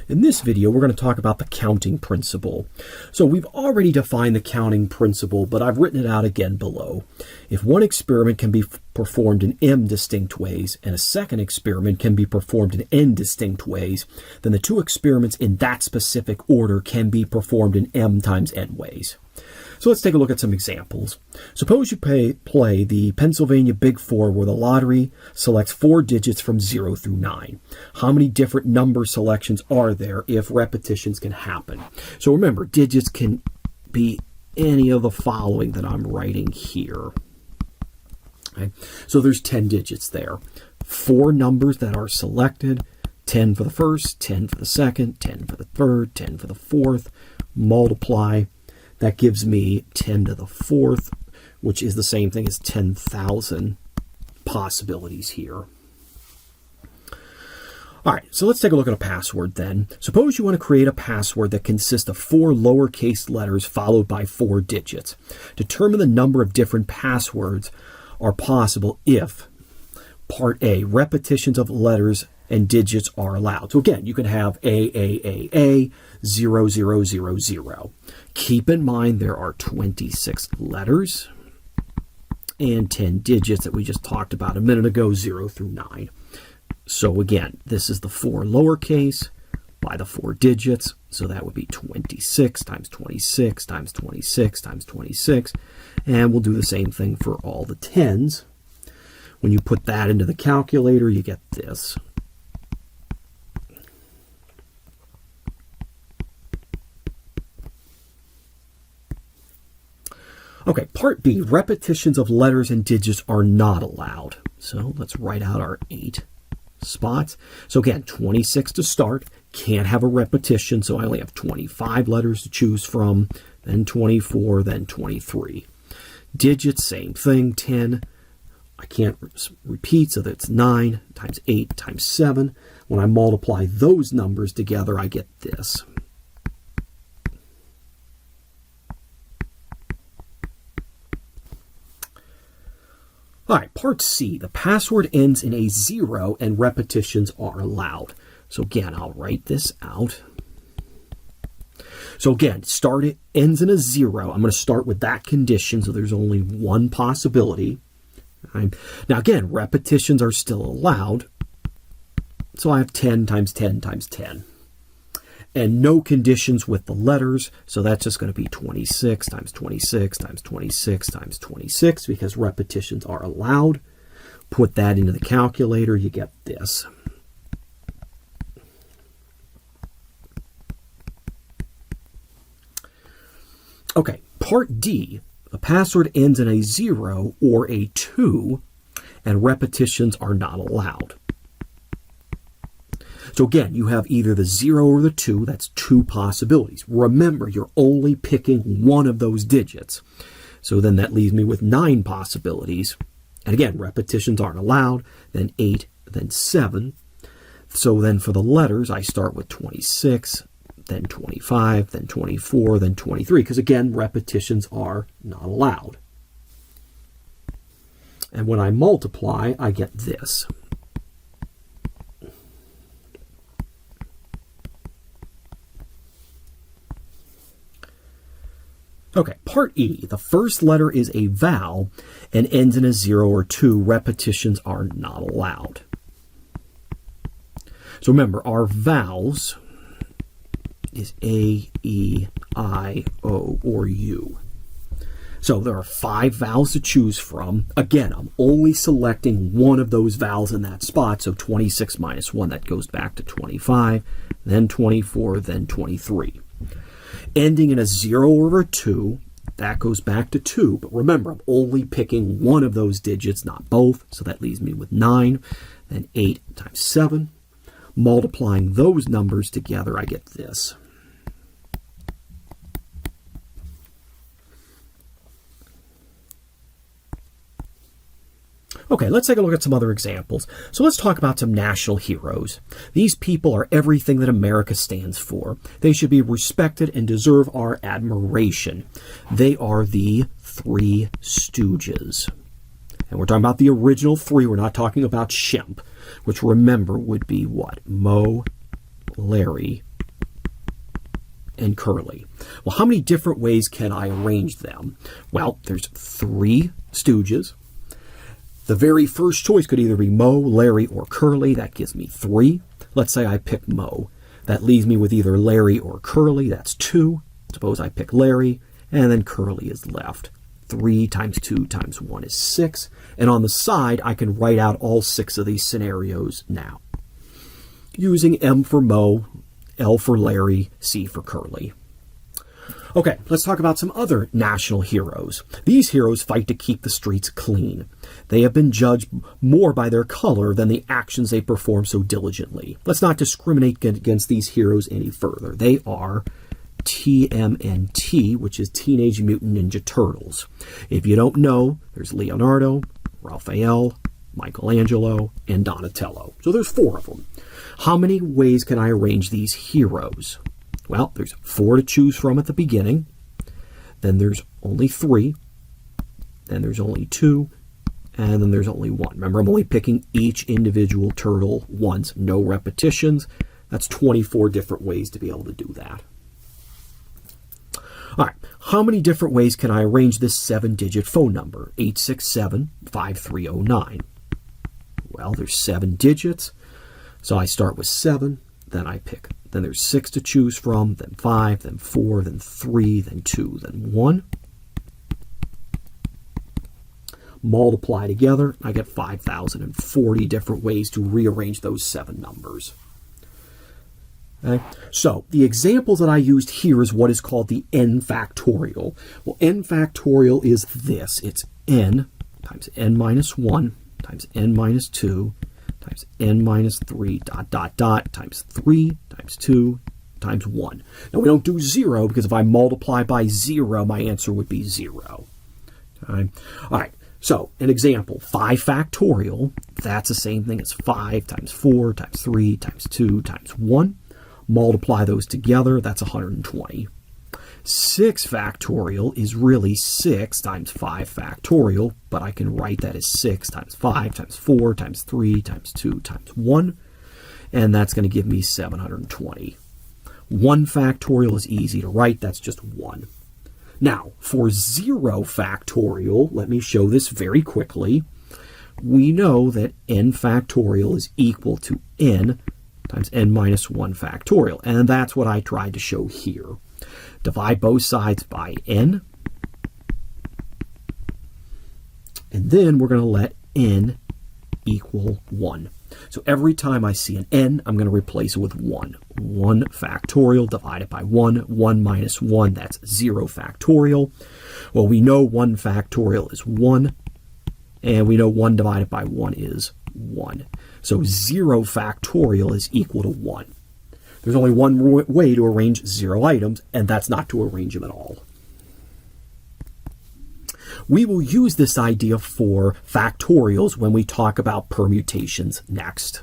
In this video, we're going to talk about the counting principle. So we've already defined the counting principle, but I've written it out again below. If one experiment can be performed in m distinct ways, and a second experiment can be performed in n distinct ways, then the two experiments in that specific order can be performed in m times n ways. So let's take a look at some examples. Suppose you play the Pennsylvania Big Four where the lottery selects 4 digits from 0 through 9. How many different number selections are there if repetitions can happen? So remember, digits can be any of the following that I'm writing here. Okay. So there's 10 digits there. 4 numbers that are selected, 10 for the first, 10 for the second, 10 for the third, 10 for the fourth, multiply. That gives me 10 to the fourth, which is the same thing as 10,000 possibilities here. All right, so let's take a look at a password then. Suppose you want to create a password that consists of 4 lowercase letters followed by 4 digits. Determine the number of different passwords are possible if, part A, repetitions of letters and digits are allowed. So again, you can have A, 0, 0, 0, 0. Keep in mind there are 26 letters and 10 digits that we just talked about a minute ago, 0 through 9. So again, this is the 4 lowercase by the 4 digits. So that would be 26 times 26 times 26 times 26. And we'll do the same thing for all the 10s. When you put that into the calculator, you get this. Okay, part B, repetitions of letters and digits are not allowed. So let's write out our 8 spots. So again, 26 to start, can't have a repetition, so I only have 25 letters to choose from, then 24, then 23. Digits, same thing, 10. I can't repeat, so that's 9 times 8 times 7. When I multiply those numbers together, I get this. All right, part C, the password ends in a 0 and repetitions are allowed. So again, I'll write this out. So again, it ends in a 0. I'm going to start with that condition, so there's only one possibility. Right. Now again, repetitions are still allowed. So I have 10 times 10 times 10. And no conditions with the letters, so that's just going to be 26 times 26 times 26 times 26 because repetitions are allowed. Put that into the calculator, you get this. Okay, part D, the password ends in a 0 or a 2, and repetitions are not allowed. So again, you have either the 0 or the 2. That's 2 possibilities. Remember, you're only picking one of those digits. So then that leaves me with 9 possibilities. And again, repetitions aren't allowed. Then 8, then 7. So then for the letters, I start with 26, then 25, then 24, then 23. Because again, repetitions are not allowed. And when I multiply, I get this. Okay, part E, the first letter is a vowel and ends in a 0 or 2. Repetitions are not allowed. So remember, our vowels is A, E, I, O, or U. So there are 5 vowels to choose from. Again, I'm only selecting one of those vowels in that spot. So 26 minus 1, that goes back to 25, then 24, then 23. Ending in a 0 or a 2, that goes back to 2. But remember, I'm only picking one of those digits, not both. So that leaves me with 9, then 8 times 7. Multiplying those numbers together, I get this. Okay, let's take a look at some other examples. So let's talk about some national heroes. These people are everything that America stands for. They should be respected and deserve our admiration. They are the Three Stooges. And we're talking about the original 3. We're not talking about Shemp, which remember would be what? Moe, Larry, and curly. Well, how many different ways can I arrange them? Well, there's 3 Stooges. The very first choice could either be Moe, Larry, or Curly. That gives me 3. Let's say I pick Moe. That leaves me with either Larry or Curly. That's 2. Suppose I pick Larry, and then Curly is left. 3 times 2 times 1 is 6. And on the side, I can write out all 6 of these scenarios now, using M for Moe, L for Larry, C for Curly. Okay, let's talk about some other national heroes. These heroes fight to keep the streets clean. They have been judged more by their color than the actions they perform so diligently. Let's not discriminate against these heroes any further. They are TMNT, which is Teenage Mutant Ninja Turtles. If you don't know, there's Leonardo, Raphael, Michelangelo, and Donatello. So there's 4 of them. How many ways can I arrange these heroes? Well, there's 4 to choose from at the beginning. Then there's only 3. Then there's only 2. And then there's only 1. Remember, I'm only picking each individual turtle once. No repetitions. That's 24 different ways to be able to do that. All right, how many different ways can I arrange this 7-digit phone number, 867-5309? Well, there's 7 digits. So I start with 7, then I pick. Then there's 6 to choose from, then 5, then 4, then 3, then 2, then 1. Multiply together, I get 5,040 different ways to rearrange those 7 numbers. Okay. So the examples that I used here is what is called the n factorial. Well, n factorial is this. It's n times n minus 1 times n minus 2 times n minus 3 times 3 times 2 times 1. Now, we don't do 0 because if I multiply by 0, my answer would be 0. Okay. All right. So, an example, 5 factorial, that's the same thing as 5 times 4 times 3 times 2 times 1. Multiply those together, that's 120. 6 factorial is really 6 times 5 factorial, but I can write that as 6 times 5 times 4 times 3 times 2 times 1, and that's going to give me 720. 1 factorial is easy to write, that's just 1. Now, for 0 factorial, let me show this very quickly. We know that n factorial is equal to n times n minus 1 factorial, and that's what I tried to show here. Divide both sides by n, and then we're going to let n equal 1. So every time I see an n, I'm going to replace it with 1. 1 factorial divided by 1. 1 minus 1, that's 0 factorial. Well, we know 1 factorial is 1, and we know 1 divided by 1 is 1. So 0 factorial is equal to 1. There's only one way to arrange 0 items, and that's not to arrange them at all. We will use this idea for factorials when we talk about permutations next.